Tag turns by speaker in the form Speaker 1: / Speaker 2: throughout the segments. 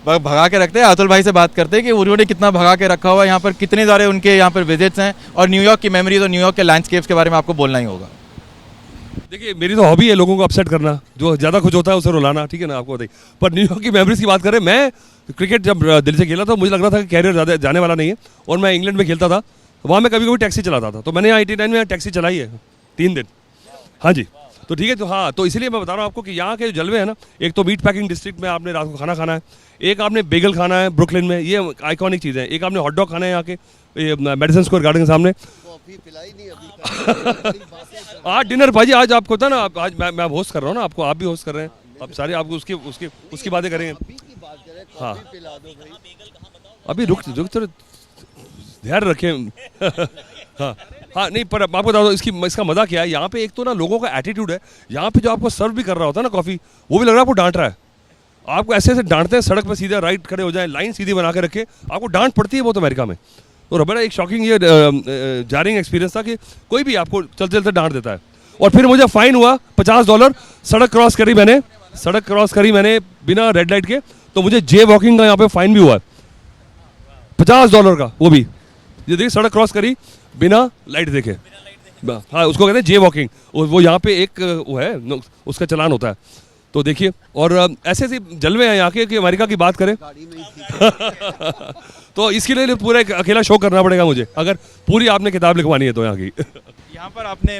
Speaker 1: भगा के रखते हैं। अतुल भाई से बात करते हैं कि उन्होंने कितना भगा के रखा हुआ है यहाँ पर, कितने सारे उनके यहाँ पर विजिट्स हैं, और न्यूयॉर्क की मेमोरीज और न्यूयॉर्क के लैंडस्केप्स के बारे में आपको बोलना ही होगा।
Speaker 2: देखिए मेरी तो हॉबी है लोगों को अपसेट करना, जो ज़्यादा खुश होता है उसे रुलाना, ठीक है ना, आपको बताइए। पर न्यूयॉर्क की मेमोरीज की बात करें, मैं क्रिकेट जब दिल्ली से खेला तो मुझे लग रहा था कि कैरियर ज़्यादा जाने वाला नहीं है, और मैं इंग्लैंड में खेलता था, वहाँ मैं कभी कभी टैक्सी चलाता था। तो मैंने यहाँ 89 में टैक्सी चलाई है 3 दिन। हाँ जी, तो ठीक है। तो हाँ, तो इसीलिए मैं बता रहा हूँ आपको कि यहाँ के जो जलवे हैं ना, एक तो मीट पैकिंग डिस्ट्रिक्ट में आपने रात को खाना खाना है, एक आपने बेगल खाना है ब्रुकलिन में, ये आइकॉनिक चीज़ है, एक आपने हॉट डॉग खाना है यहाँ के मेडिसन स्क्वायर गार्डन के सामने। आज डिनर भाई, आज आपको था ना, आज मैं होस्ट कर रहा हूँ ना, आपको आप भी होस्ट कर रहे हैं, अब सारे आपको उसकी बातें करेंगे। हाँ अभी रुक थोड़ा ध्यान रखें। हाँ नहीं, पर आपको बता दो इसका मजा क्या है। यहाँ पे एक तो ना लोगों का एटीट्यूड है, यहाँ पे जो आपको सर्व भी कर रहा होता है ना कॉफी, वो भी लग रहा है आपको डांट रहा है। आपको ऐसे ऐसे डांटते हैं, सड़क पर सीधे राइट खड़े हो जाए, लाइन सीधी बना के रखे, आपको डांट पड़ती है। वो तो अमेरिका में तो बड़ा एक शॉकिंग ये जारिंग एक्सपीरियंस था कि कोई भी आपको चलते चलते डांट देता है। और फिर मुझे फाइन हुआ $50, सड़क क्रॉस करी मैंने बिना रेड लाइट के, तो मुझे जे वॉकिंग का यहाँ पे फाइन भी हुआ है $50 का, वो भी ये देखिए सड़क क्रॉस करी बिना लाइट देखे। हाँ, उसको कहते हैं जे वॉकिंग, वो यहाँ पे एक वो है, उसका चलान होता है। तो देखिए, और ऐसे ऐसे जलवे हैं यहाँ के कि अमेरिका की बात करें तो इसके लिए पूरा एक अकेला शो करना पड़ेगा मुझे, अगर पूरी आपने किताब लिखवानी है तो यहाँ की।
Speaker 1: यहाँ पर आपने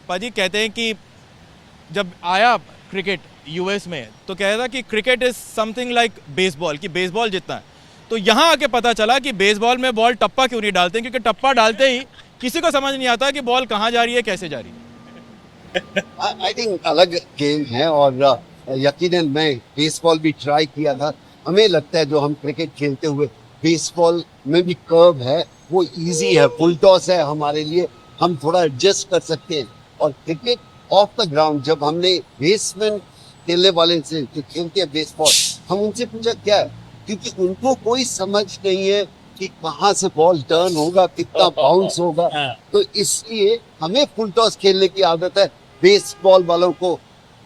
Speaker 1: पाजी कहते हैं कि जब आया क्रिकेट यूएस में तो कहता था कि cricket is something like baseball, कि बेसबॉल जितना है। तो यहाँ आके पता चला कि बेसबॉल में बॉल टप्पा क्यों नहीं डालते, क्योंकि टप्पा डालते ही किसी को समझ नहीं आता कि बॉल कहाँ जा रही है, कैसे जा रही है।
Speaker 3: आई थिंक अलग गेम है, और यकीनन मैं बेसबॉल भी ट्राई किया था। हमें लगता है जो हम क्रिकेट खेलते हुए बेसबॉल में भी कर्व है, वो इजी है, फुल टॉस है हमारे लिए, हम थोड़ा एडजस्ट कर सकते हैं। और क्रिकेट ऑफ द ग्राउंड, जब हमने बेसमैन खेलने वाले से जो खेलते हैं बेसबॉल, हम उनसे पूछा क्या है, क्योंकि उनको कोई समझ नहीं है कि कहाँ से बॉल टर्न होगा, कितना बाउंस होगा। तो इसलिए हमें फुल टॉस खेलने की आदत है, बेसबॉल वालों को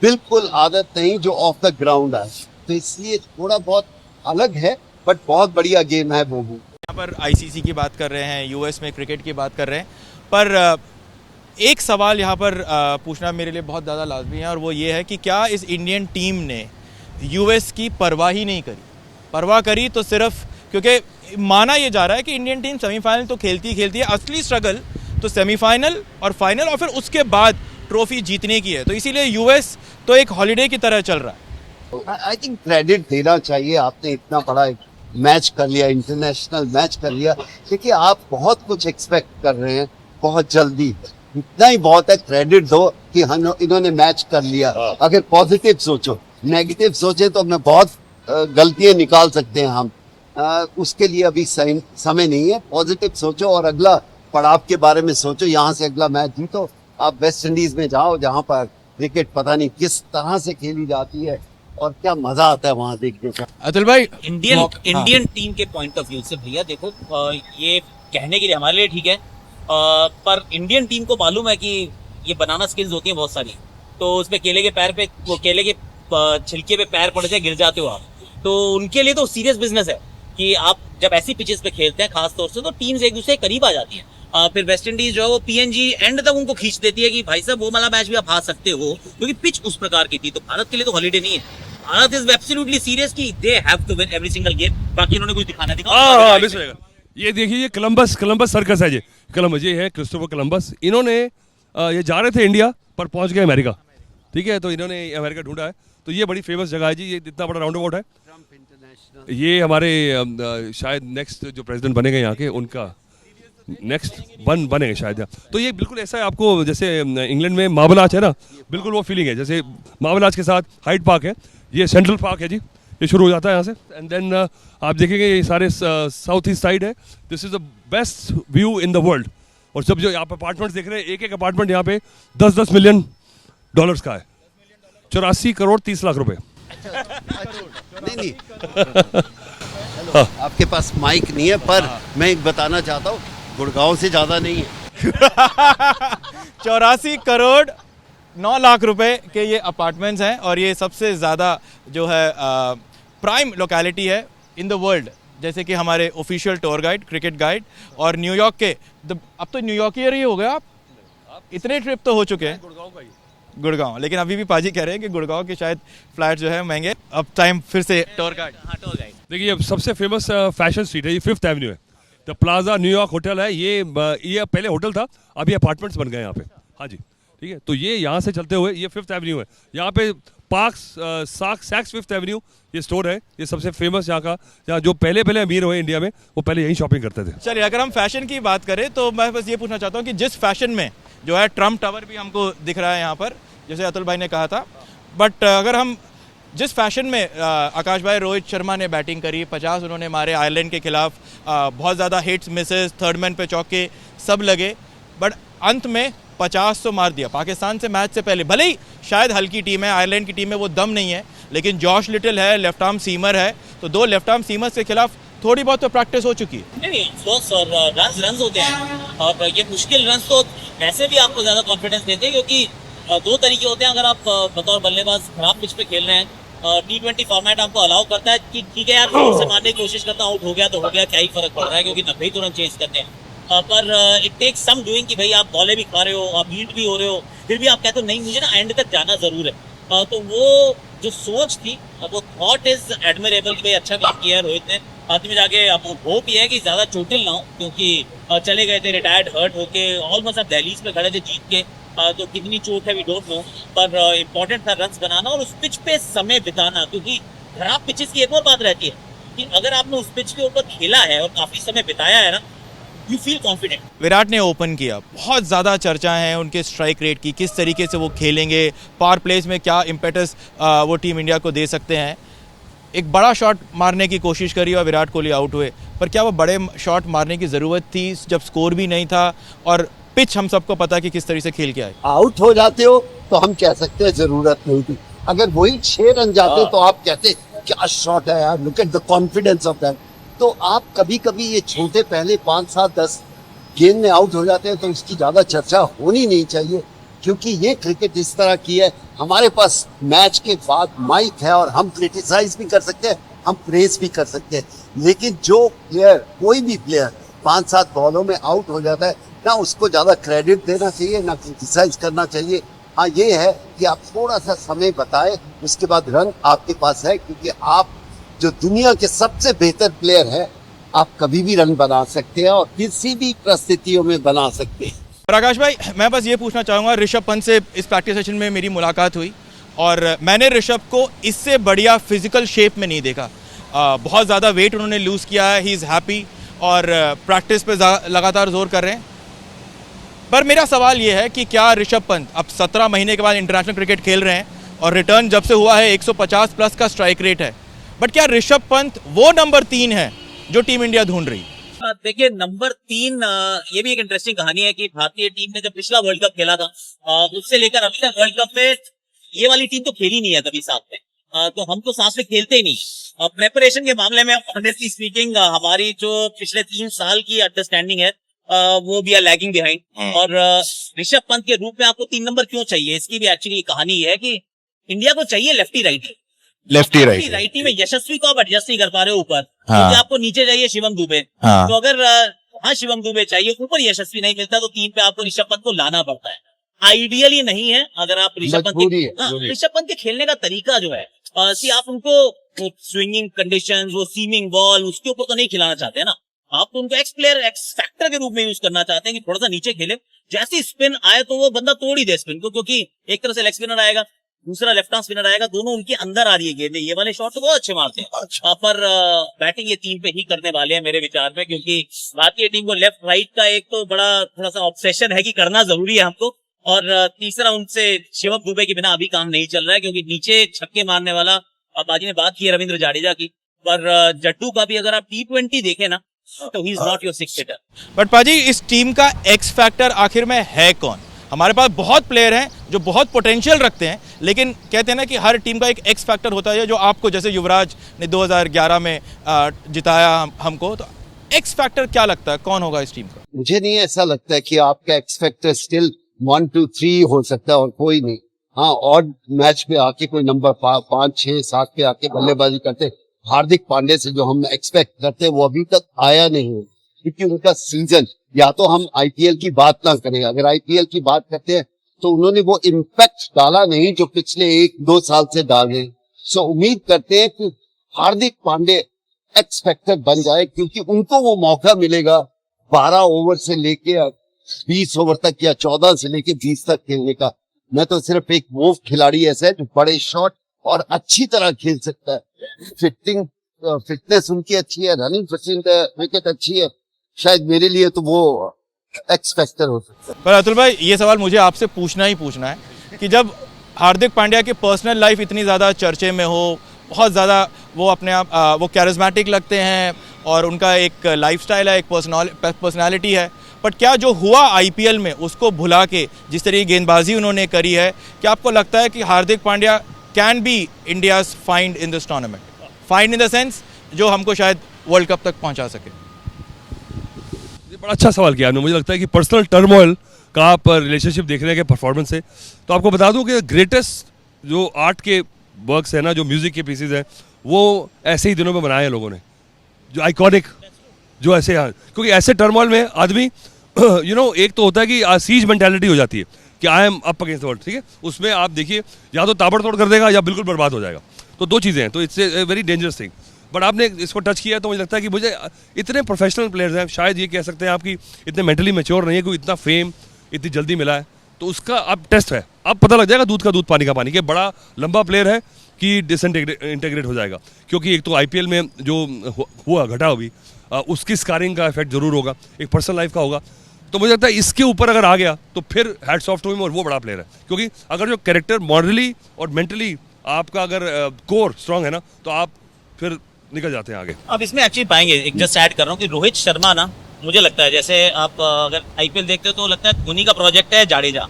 Speaker 3: बिल्कुल आदत नहीं जो ऑफ द ग्राउंड है। तो इसलिए थोड़ा बहुत अलग है, बट बहुत बढ़िया गेम है वो भी।
Speaker 1: यहाँ पर आईसीसी की बात कर रहे हैं, यूएस में क्रिकेट की बात कर रहे हैं, पर एक सवाल यहाँ पर पूछना मेरे लिए बहुत ज़्यादा लाजमी है, और वो ये है कि क्या इस इंडियन टीम ने यूएस की परवाह ही नहीं करी? परवाह करी तो सिर्फ क्योंकि माना ये जा रहा है कि इंडियन टीम सेमीफाइनल तो खेलती है, असली स्ट्रगल तो सेमीफाइनल और फाइनल और फिर उसके बाद ट्रॉफी जीतने की है। तो इसीलिए यूएस तो एक हॉलिडे की तरह चल रहा है।
Speaker 3: आई थिंक क्रेडिट देना चाहिए, आपने इतना बड़ा मैच कर लिया, इंटरनेशनल मैच कर लिया। देखिए आप बहुत कुछ एक्सपेक्ट कर रहे हैं बहुत जल्दी, इतना ही बहुत है, क्रेडिट दो कि हम इन्होंने मैच कर लिया। अगर पॉजिटिव सोचो, नेगेटिव सोचे तो मैं बहुत गलतियां निकाल सकते हैं हम, उसके लिए अभी समय नहीं है। पॉजिटिव सोचो और अगला पड़ाव के बारे में सोचो, यहाँ से अगला मैच जीतो। आप वेस्ट इंडीज में जाओ जहाँ पर क्रिकेट पता नहीं किस तरह से खेली जाती है और क्या मजा आता है वहाँ देखने का।
Speaker 1: अतुल भाई,
Speaker 4: इंडियन टीम के पॉइंट ऑफ व्यू से भैया देखो, ये कहने के लिए हमारे लिए ठीक है, पर इंडियन टीम को मालूम है कि ये बनाना स्किल्स होती हैं बहुत सारी, तो उसमें केले के पैर पे, वो केले के छिलके पे पैर पड़ जाए, गिर जाते हो आप, तो उनके लिए तो सीरियस बिजनेस है कि आप जब ऐसी पिचेस पे खेलते हैं खास तौर से, तो टीम्स एक दूसरे के करीब आ जाती हैं। फिर वेस्ट इंडीज जो है वो पीएनजी एंड तक उनको खींच देती है कि भाई साहब वो वाला मैच भी आप हार सकते हो, क्योंकि पिच उस प्रकार की थी। तो भारत के लिए तो हॉलीडे नहीं है, भारत इज एब्सोल्युटली सीरियस कि they have to win every single game. बाकी उन्होंने कुछ दिखाना दिखा।
Speaker 2: ये देखिए, ये कोलंबस सर्कस है, ये है क्रिस्टोफर कोलंबस। इन्होंने ये जा रहे थे इंडिया पर पहुंच गए अमेरिका, ठीक है, तो इन्होंने अमेरिका ढूंढा है। तो ये बड़ी फेमस जगह है जी, ये इतना बड़ा राउंड अबाउट है। ये हमारे शायद नेक्स्ट जो प्रेसिडेंट बनेंगे यहाँ के, उनका नेक्स्ट बनेंगे शायद। तो ये बिल्कुल ऐसा है, आपको जैसे इंग्लैंड में मार्बल आर्च है ना, बिल्कुल वो फीलिंग है। जैसे मार्बल आर्च के साथ हाइड पार्क है, ये सेंट्रल पार्क है जी, ये शुरू हो जाता है यहाँ से। एंड देन आप देखेंगे ये सारे साउथ ईस्ट साइड है। This is the best view in the world. और सब जो आप अपार्टमेंट्स देख रहे हैं, एक एक अपार्टमेंट यहाँ पे $10 मिलियन का है, 84 करोड़ 30 लाख रुपए।
Speaker 3: नहीं आपके पास माइक नहीं है, पर मैं एक बताना चाहता हूँ, गुड़गांव से ज्यादा नहीं है।
Speaker 1: 84 करोड़ 9 लाख रुपए के ये अपार्टमेंट्स हैं, और ये सबसे ज़्यादा जो है प्राइम लोकेलिटी है इन द वर्ल्ड, जैसे कि हमारे official tour guide, cricket guide और न्यूयॉर्क के अब तो न्यूयॉर्कियर ही हो गए आप, इतने ट्रिप तो हो चुके हैं। गुड़गांव, लेकिन अभी भी पाजी कह रहे हैं कि गुड़गांव के शायद फ्लाइट जो है महंगे। अब टाइम फिर से टूर गाइड।
Speaker 4: हाँ, टूर गाइड।
Speaker 2: देखिए सबसे फेमस फैशन स्ट्रीट है, ये 5th एवेन्यू है। द प्लाजा न्यूयॉर्क होटल है, ये पहले होटल था, अभी अपार्टमेंट्स बन गए यहाँ पे। हाँ जी, ठीक है। तो ये यहाँ से चलते हुए ये 5th एवेन्यू है, यहाँ पे पार्क्स सैक्स 5th एवेन्यू ये स्टोर है, ये सबसे फेमस यहाँ का, जहाँ जो पहले अमीर हुए इंडिया में वो पहले यहीं शॉपिंग करते थे।
Speaker 1: चलिए, अगर हम फैशन की बात करें तो मैं बस ये पूछना चाहता हूँ कि जिस फैशन में जो है ट्रम्प टावर भी हमको दिख रहा है यहाँ पर, जैसे अतुल भाई ने कहा था, बट अगर हम जिस फैशन में आकाश भाई, रोहित शर्मा ने बैटिंग करी, 50 उन्होंने मारे आयरलैंड के खिलाफ, बहुत ज़्यादा हिट्स मिसेस, थर्ड मैन पे चौके सब लगे, बट अंत में 50 तो मार दिया पाकिस्तान से मैच से पहले। भले ही शायद हल्की टीम है, आयरलैंड की टीम में वो दम नहीं है, लेकिन जॉश लिटिल है, लेफ्ट आर्म सीमर है, तो 2 लेफ्ट आर्म सीमर्स के खिलाफ थोड़ी बहुत तो प्रैक्टिस हो चुकी है।
Speaker 4: नहीं, और रन होते हैं, और ये मुश्किल रन तो वैसे भी आपको ज़्यादा कॉन्फिडेंस देते हैं, क्योंकि 2 तरीके होते हैं। अगर आप बतौर बल्लेबाज खराब पिच पे खेल रहे हैं, T20 फॉर्मेट आपको अलाउ करता है कि ठीक है यार, से मारने की कोशिश करता हूँ, आउट हो गया तो हो गया, क्या ही फर्क पड़ रहा है, क्योंकि 90 तुरंत चेज करते हैं। पर इट टेक्स सम डूइंग कि भाई आप बॉलें भी खा रहे हो, आप बीट भी हो रहे हो, फिर भी आप कहते हो नहीं मुझे ना एंड तक जाना जरूर है। तो वो जो सोच थी, वो थॉट इज एडमिरेबल कि भाई अच्छा काम किया है रोहित ने। बाद में जाके अब होप ये है कि ज़्यादा चोटिल ना हो, क्योंकि चले गए थे रिटायर्ड हर्ट होके, ऑलमोस्ट अब दहलीज पे खड़े थे जीत के, तो कितनी चोट है वी डोंट नो, पर इम्पोर्टेंट था रन्स बनाना और उस पिच पे समय बिताना, क्योंकि खराब पिचेस की एक और बात रहती है कि अगर आपने उस पिच के ऊपर खेला है और काफ़ी समय बिताया है ना, यू फील कॉन्फिडेंट।
Speaker 1: विराट ने ओपन किया, बहुत ज़्यादा चर्चा है उनके स्ट्राइक रेट की, किस तरीके से वो खेलेंगे, पावर प्लेस में क्या इम्पेटस वो टीम इंडिया को दे सकते हैं। एक बड़ा शॉट मारने की कोशिश करी और विराट कोहली आउट हुए, पर क्या वो बड़े शॉट मारने की ज़रूरत थी जब स्कोर भी नहीं था और पिच हम सबको पता कि किस तरीके से खेल के आए।
Speaker 3: आउट हो जाते हो तो हम कह सकते हैं जरूरत नहीं थी, अगर वही 6 रन जाते तो आप कहते क्या शॉट है यार, look at the confidence of that. तो आप कभी कभी ये छोटे पहले 5, 7, 10 गेंद में आउट हो जाते हैं तो इसकी ज्यादा चर्चा होनी नहीं चाहिए, क्योंकि ये क्रिकेट इस तरह की है, हमारे पास मैच के बाद माइक है और हम क्रिटिसाइज भी कर सकते हैं, हम प्रेज भी कर सकते हैं, लेकिन जो प्लेयर, कोई भी प्लेयर 5-7 बॉलों में आउट हो जाता है, ना उसको ज्यादा क्रेडिट देना चाहिए, ना क्रिटिसाइज करना चाहिए। हाँ, ये है कि आप थोड़ा सा समय बताएं, उसके बाद रन आपके पास है, क्योंकि आप जो दुनिया के सबसे बेहतर प्लेयर है, आप कभी भी रन बना सकते हैं और किसी भी परिस्थितियों में बना सकते हैं।
Speaker 1: प्रकाश भाई, मैं बस ये पूछना चाहूँगा, ऋषभ पंत से इस प्रैक्टिस सेशन में मेरी मुलाकात हुई और मैंने ऋषभ को इससे बढ़िया फिजिकल शेप में नहीं देखा। बहुत ज़्यादा वेट उन्होंने लूज़ किया है, ही इज़ हैप्पी और प्रैक्टिस पे लगातार जोर कर रहे हैं। पर मेरा सवाल ये है कि क्या ऋषभ पंत अब 17 महीने के बाद इंटरनेशनल क्रिकेट खेल रहे हैं और रिटर्न जब से हुआ है 150 प्लस का स्ट्राइक रेट है, बट क्या ऋषभ पंत वो नंबर 3 है जो टीम इंडिया ढूंढ रही?
Speaker 4: देखिए, नंबर 3 ये भी एक इंटरेस्टिंग कहानी है कि भारतीय टीम ने जब पिछला वर्ल्ड कप खेला था, उससे लेकर अभी तक वर्ल्ड कप में ये वाली टीम तो खेली नहीं है कभी साथ में, तो हम तो साथ में खेलते ही नहीं। प्रेपरेशन के मामले में ऑनेस्टली स्पीकिंग हमारी जो पिछले 3 साल की अंडरस्टैंडिंग है, वो भी लैगिंग बिहाइंड। और ऋषभ पंत के रूप में आपको 3 नंबर क्यों चाहिए, इसकी भी एक्चुअली कहानी है कि इंडिया को चाहिए लेफ्टी राइटी में यशस्वी को आप एडजस्ट नहीं कर पा रहे हो ऊपर, क्योंकि आपको नीचे चाहिए शिवम दुबे। तो अगर शिवम दुबे चाहिए, ऊपर यशस्वी नहीं मिलता, तो 3 पे आपको ऋषभ पंत को लाना पड़ता है। आइडियली नहीं है अगर आप ऋषभ पंत के खेलने का तरीका जो है, आप उनको स्विंगिंग कंडीशंस, वो सीमिंग बॉल, उसके ऊपर तो नहीं खिलाना चाहते ना, आप तो उनको एक्स प्लेयर, एक्स फैक्टर के रूप में यूज करना चाहते हैं कि थोड़ा सा नीचे खेले, जैसी स्पिन आए तो वो बंदा तोड़ ही दे स्पिन को, क्योंकि एक तरह से लेग स्पिनर आएगा, दूसरा लेफ्ट आर्म स्पिनर आएगा, दोनों उनके अंदर आ रही है गेंद। ये वाले शॉट तो बहुत अच्छे मारते हैं, पर बैटिंग ये 3 पे ही करने वाले हैं मेरे विचार में, क्योंकि भारतीय टीम को लेफ्ट राइट का एक तो बड़ा थोड़ा सा ऑब्सेशन है कि करना जरूरी है हमको, और तीसरा उनसे शिवम दुबे के बिना अभी काम नहीं चल रहा है, क्योंकि नीचे छक्के मारने वाला, अब बाजी ने बात की है रविंद्र जाडेजा की, पर जट्टू का भी अगर आप T20 देखें ना, तो he is not your 6 hitter.
Speaker 1: But पाजी, इस टीम का एक्स फैक्टर आखिर में है कौन? हमारे पास बहुत प्लेयर हैं जो बहुत पोटेंशियल रखते हैं, लेकिन कहते हैं ना कि हर टीम का एक एक्स फैक्टर होता है, जो आपको, जैसे युवराज ने 2011 में जिताया हमको, तो एक्स फैक्टर क्या लगता है, कौन होगा इस टीम का?
Speaker 3: मुझे नहीं ऐसा लगता है कि आपका एक्स फैक्टर स्टिल 1, 2, 3 हो सकता है और कोई नहीं। हाँ, और मैच पे आके कोई नंबर 5, 6, 7 पे आके बल्लेबाजी करते, हार्दिक पांडे से जो हम एक्सपेक्ट करते हैं वो अभी तक आया नहीं है, क्योंकि उनका सीजन, या तो हम आईपीएल की बात ना करें, अगर आईपीएल की बात करते हैं तो उन्होंने वो इम्पैक्ट डाला नहीं जो पिछले 1-2 साल से डाले। सो उम्मीद करते हैं कि हार्दिक पांडे एक्स फैक्टर बन जाए, क्योंकि उनको वो मौका मिलेगा 12 ओवर से लेके 20 ओवर तक या 14 से लेके 20 तक खेलने का। मैं तो सिर्फ एक वो खिलाड़ी ऐसा है जो बड़े शॉट और अच्छी तरह खेल सकता है। फिटनेस उनकी अच्छी है, रनिंग विकेट अच्छी है, शायद मेरे लिए तो वो एक्स फैक्टर हो सकता है।
Speaker 1: पर अतुल भाई, ये सवाल मुझे आपसे पूछना है कि जब हार्दिक पांड्या की पर्सनल लाइफ इतनी ज़्यादा चर्चे में हो, बहुत ज़्यादा वो अपने आप वो कैरिज्मेटिक लगते हैं और उनका एक लाइफस्टाइल है, एक पर्सनालिटी है, बट क्या जो हुआ आईपीएल में उसको भुला के जिस तरह की गेंदबाजी उन्होंने करी है, क्या आपको लगता है कि Hardik Pandya can be India's find in this tournament? Find in the sense जो हमको शायद वर्ल्ड कप तक पहुंचा सके।
Speaker 2: ये बड़ा अच्छा सवाल किया आपने। मुझे लगता है कि पर्सनल टर्मोइल का आप रिलेशनशिप देख रहे हैं कि परफॉर्मेंस से, तो आपको बता दूं कि ग्रेटेस्ट जो आर्ट के वर्क्स है ना, जो म्यूजिक के पीसेज हैं, वो ऐसे ही दिनों में बनाए हैं लोगों ने, जो आइकॉनिक, जो ऐसे, हाँ, क्योंकि ऐसे टर्मोइल में आदमी एक तो होता है कि सीज मेंटालिटी हो जाती है कि I am up against the world, ठीक है, उसमें आप देखिए या तो ताबड़तोड़ कर देगा या बिल्कुल बर्बाद हो जाएगा। तो दो चीज़ें हैं, तो it's a very dangerous thing. But आपने इसको टच किया तो मुझे लगता है कि मुझे इतने प्रोफेशनल प्लेयर्स हैं, शायद ये कह सकते हैं आपकी इतने मेंटली मैच्योर नहीं है, कोई इतना फेम इतनी जल्दी मिला है, तो उसका अब टेस्ट है, अब पता लग जाएगा दूध का दूध पानी का पानी, कि बड़ा लंबा प्लेयर है कि डिसइंटीग्रेट हो जाएगा। क्योंकि एक तो आईपीएल में जो हुआ घटा अभी, उसकी स्कारिंग का इफेक्ट जरूर होगा, एक पर्सनल लाइफ का होगा। तो मुझे लगता है इसके ऊपर अगर आ गया तो फिर हैट्स ऑफ टू हिम, और वो बड़ा प्लेयर है। क्योंकि अगर जो कैरेक्टर मॉरली और मेंटली आपका अगर कोर स्ट्रांग है ना, तो आप फिर निकल जाते हैं आगे।
Speaker 4: अब इसमें एक्चुअली पाएंगे, एक जस्ट ऐड कर रहा हूँ कि रोहित शर्मा ना, मुझे लगता है जैसे आप अगर आईपीएल देखते हो तो लगता है धोनी का प्रोजेक्ट है जाडेजा।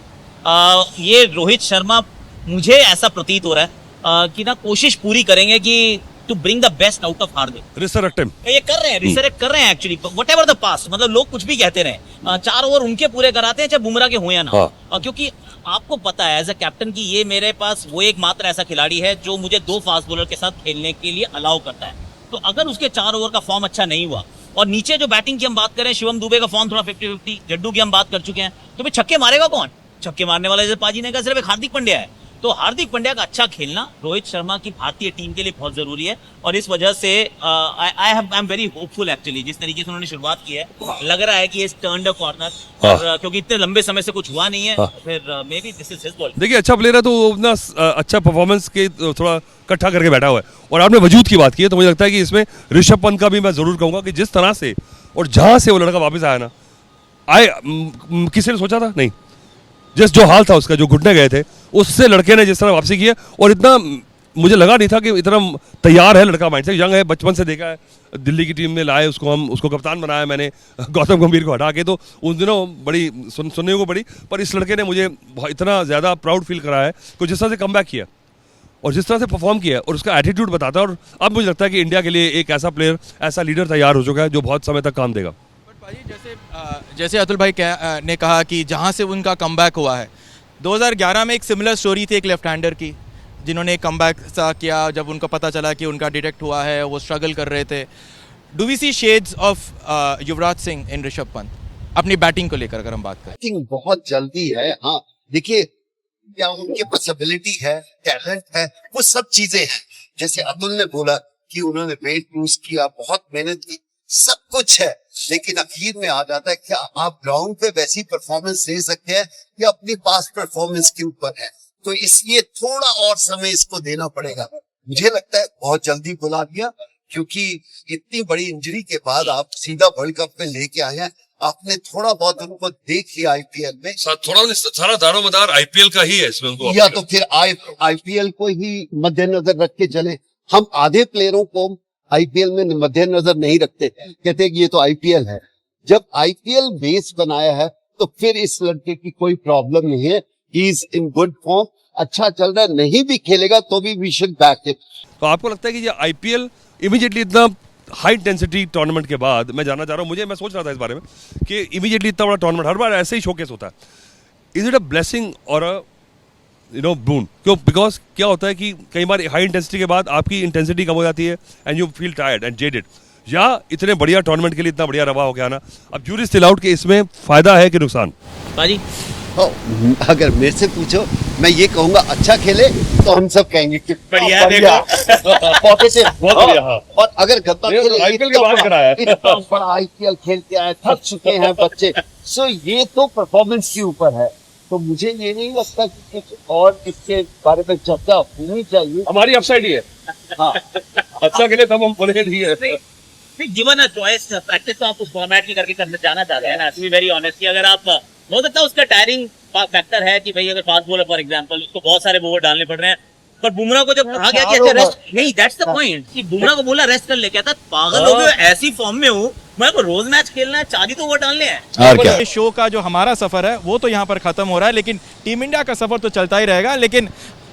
Speaker 4: ये रोहित शर्मा मुझे ऐसा प्रतीत हो रहा है कि ना कोशिश पूरी करेंगे कि to bring the best out of Hardik.
Speaker 2: Resurrect him,
Speaker 4: ये कर रहे हैं, रिसरेक्ट कर रहे हैं एक्चुअली, व्हाटएवर द पास्ट, मतलब लोग कुछ भी कहते रहे, 4 ओवर उनके पूरे कराते हैं चाहे बुमराह के हुए या ना। क्योंकि आपको पता है एज अ कैप्टन की ये मेरे पास वो एकमात्र ऐसा खिलाड़ी है जो मुझे 2 फास्ट बॉलर के साथ खेलने के लिए अलाउ करता है। तो अगर उसके 4 ओवर का फॉर्म अच्छा नहीं हुआ, और नीचे जो बैटिंग की हम बात करें, शिवम दुबे का फॉर्म थोड़ा 50-50, जड्डू की हम बात कर चुके हैं, तो फिर छक्के मारेगा कौन? छक्के मारने वाला जैसे पाजी ने कहा सिर्फ एक हार्दिक पांड्या है। तो हार्दिक पांड्या का अच्छा खेलना रोहित शर्मा की भारतीय टीम के लिए बहुत जरूरी है, और इस वजह से I am very hopeful actually. जिस तरीके से उन्होंने शुरुआत की है, लग रहा है कि इट्स टर्न्ड अ कॉर्नर, और क्योंकि इतने लंबे समय से कुछ हुआ नहीं है, फिर may be this is his ball.
Speaker 2: देखिए अच्छा प्लेयर है तो वो अपना अच्छा परफॉर्मेंस के थोड़ा इकट्ठा करके बैठा हुआ है। और आपने वजूद की बात की है, तो मुझे लगता है कि इसमें ऋषभ पंत का भी मैं जरूर कहूंगा कि जिस तरह से और जहां से वो लड़का वापस आया ना, किसी ने सोचा था नहीं, जिस जो हाल था उसका, जो घुटने गए थे, उससे लड़के ने जिस तरह वापसी की है, और इतना मुझे लगा नहीं था कि इतना तैयार है लड़का, माइंड से यंग है, बचपन से देखा है, दिल्ली की टीम में लाए उसको, हम उसको कप्तान बनाया मैंने गौतम गंभीर को हटा के, तो उन दिनों बड़ी सुनने को पड़ी, पर इस लड़के ने मुझे इतना ज़्यादा प्राउड फील कराया है कि जिस तरह से कम बैक किया और जिस तरह से परफॉर्म किया है, और उसका एटीट्यूड बताता है, और अब मुझे लगता है कि इंडिया के लिए एक ऐसा प्लेयर, ऐसा लीडर तैयार हो चुका है जो बहुत समय तक काम देगा।
Speaker 1: जैसे अतुल भाई ने कहा कि जहां से उनका कमबैक हुआ है, 2011 में एक सिमिलर स्टोरी थी एक लेफ्ट हैंडर की, जिन्होंने कमबैक सा किया जब उनको पता चला कि उनका डिटेक्ट हुआ है, वो स्ट्रगल कर रहे थे। Do we see shades of Yuvraj Singh in Rishabh Pant अपनी बैटिंग को लेकर, अगर हम बात करें?
Speaker 3: बैटिंग बहुत जल्दी है, हाँ देखिए क्या उनके पास एबिलिटी है, टैलेंट है, वो सब चीजें हैं। जैसे अतुल ने बोला कि उन्होंने वेट लूज किया, बहुत मेहनत की, सब कुछ है, लेकिन आखिर में आ जाता है क्या आप ग्राउंड पे वैसी परफॉर्मेंस दे सकते हैं या अपनी पास्ट परफॉर्मेंस के ऊपर है, तो इसलिए थोड़ा और समय इसको देना पड़ेगा। मुझे लगता है बहुत जल्दी बुला दिया, क्योंकि इतनी बड़ी इंजरी के बाद आप सीधा वर्ल्ड कप में लेके आए हैं, आपने थोड़ा बहुत उनको देख लिया आईपीएल में,
Speaker 2: थोड़ा सारा दारोमदार आईपीएल का ही है इसमें उनको,
Speaker 3: या तो फिर आईपीएल को ही मद्देनजर रख के चले। हम आधे प्लेयरों को आईपीएल में मद्देनजर नहीं रखते, कहते हैं कि ये तो आईपीएल है। जब आईपीएल बेस बनाया है तो फिर इस लड़के की कोई प्रॉब्लम नहीं है, he is in good form, अच्छा चल रहा है, नहीं भी खेलेगा तो भी वी शुड बैक हिम।
Speaker 2: तो आपको लगता है कि ये आईपीएल इमीडिएटली इतना हाई इंटेंसिटी टूर्नामेंट के बाद, मैं जानना चाह रहा हूँ, मैं सोच रहा था इस बारे में कि इमीडिएटली इतना बड़ा टूर्नामेंट हर बार ऐसे ही शोकेस होता है, इज इट अ ब्लेसिंग और अ बून क्यों? बिकॉज क्या होता है कि कई बार हाई इंटेंसिटी के बाद आपकी इंटेंसिटी कम हो जाती है and you feel tired and jaded, या इतने बढ़िया टूर्नामेंट के लिए इतना बढ़िया रवा हो गया ना। अब जूरी स्टिल आउट के इसमें फायदा है कि नुकसान?
Speaker 4: बाजी
Speaker 3: अगर मेरे से पूछो, मैं ये कहूंगा अच्छा खेले तो हम सब कहेंगे कि
Speaker 4: बढ़िया,
Speaker 3: पॉजिटिव,
Speaker 2: बहुत बढ़िया, हाँ।
Speaker 3: और अगर गद्दा
Speaker 2: ये
Speaker 3: खेले,
Speaker 2: IPL के बाद कराया है।
Speaker 3: इतना बड़ा आईपीएल खेल के आए, थक चुके हैं बच्चे, सो ये तो परफॉर्मेंस के ऊपर है। तो मुझे ये नहीं लगता कि कुछ और इसके बारे में चर्चा होनी चाहिए।
Speaker 2: हमारी अपसाइड ही है,
Speaker 3: हाँ,
Speaker 2: अच्छा खेले तब हम बोलेंगे ठीक है।
Speaker 4: गिवन अ चॉइस, प्रैक्टिस तो आप उस फॉर्मेट में करके करना जाना चाहते हैं ना, टू बी वेरी ऑनेस्ट, कि अगर आप हो सकता है उसका टायरिंग फैक्टर है कि भाई अगर फास्ट बॉलर फॉर एग्जांपल उसको बहुत सारे ओवर डालने पड़ रहे हैं, पर बुमराह को जब कहा गया कि अच्छा रेस्ट नहीं, दैट्स द पॉइंट, कि बुमराह को बोला रेस्ट कर ले, कहता पागल हो गए, ऐसी फॉर्म में हूँ मैं, को रोज मैच खेलना है, 40 तो ओवर डालने हैं।
Speaker 3: और क्या?
Speaker 1: ये शो का जो हमारा सफर है वो तो यहाँ पर खत्म हो रहा है, लेकिन टीम इंडिया का सफर तो चलता ही रहेगा। लेकिन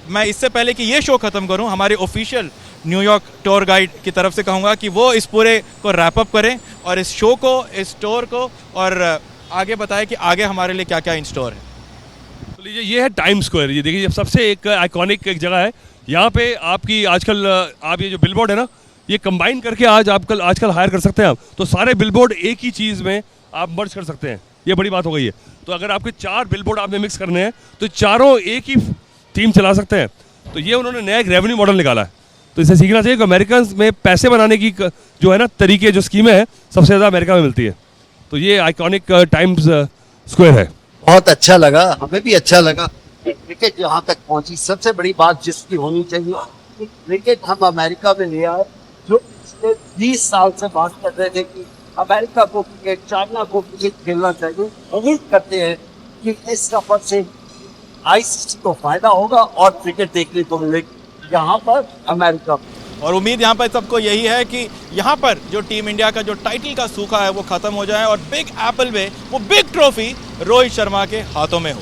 Speaker 1: मैं इससे पहले कि ये शो खत्म करूं, हमारे ऑफिशियल न्यूयॉर्क टूर गाइड की तरफ से कहूंगा कि वो इस पूरे को रैप अप करें और इस शो को, इस टूर को, और आगे बताएं कि आगे हमारे लिए क्या क्या इन स्टोर है।
Speaker 2: तो लीजिए, ये है टाइम स्क्वायर। ये देखिए, सबसे एक आइकॉनिक एक जगह है। यहाँ पे आपकी आजकल आप ये जो बिलबोर्ड है ना, ये कंबाइन करके आजकल हायर कर सकते हैं आप। तो सारे बिलबोर्ड एक ही चीज़ में आप मर्ज कर सकते हैं, ये बड़ी बात हो गई है। तो अगर आपके 4 बिलबोर्ड आपने मिक्स करने हैं तो चारों एक ही थीम चला सकते हैं। तो ये उन्होंने नया एक रेवेन्यू मॉडल निकाला है। तो इसे सीखना चाहिए कि अमेरिकन में पैसे बनाने की जो है ना तरीके, जो स्कीमें हैं, सबसे ज़्यादा अमेरिका में मिलती है। तो ये आइकॉनिक टाइम्स स्क्वायर है।
Speaker 3: बहुत अच्छा लगा, हमें भी अच्छा लगा। क्रिकेट यहाँ तक पहुंची, सबसे बड़ी बात जिसकी होनी चाहिए कि क्रिकेट हम अमेरिका में ले आए, जो पिछले 20 साल से बात कर रहे थे कि अमेरिका को क्रिकेट, चाइना को क्रिकेट खेलना चाहिए। उम्मीद करते हैं कि इस सफर से आईसीसी को फायदा होगा और क्रिकेट देखने को मिलेगी यहाँ पर अमेरिका में।
Speaker 1: और उम्मीद यहाँ पर सबको यही है कि यहाँ पर जो टीम इंडिया का जो टाइटल का सूखा है वो खत्म हो जाए और बिग एप्पल में वो बिग ट्रॉफी रोहित शर्मा के हाथों में हो।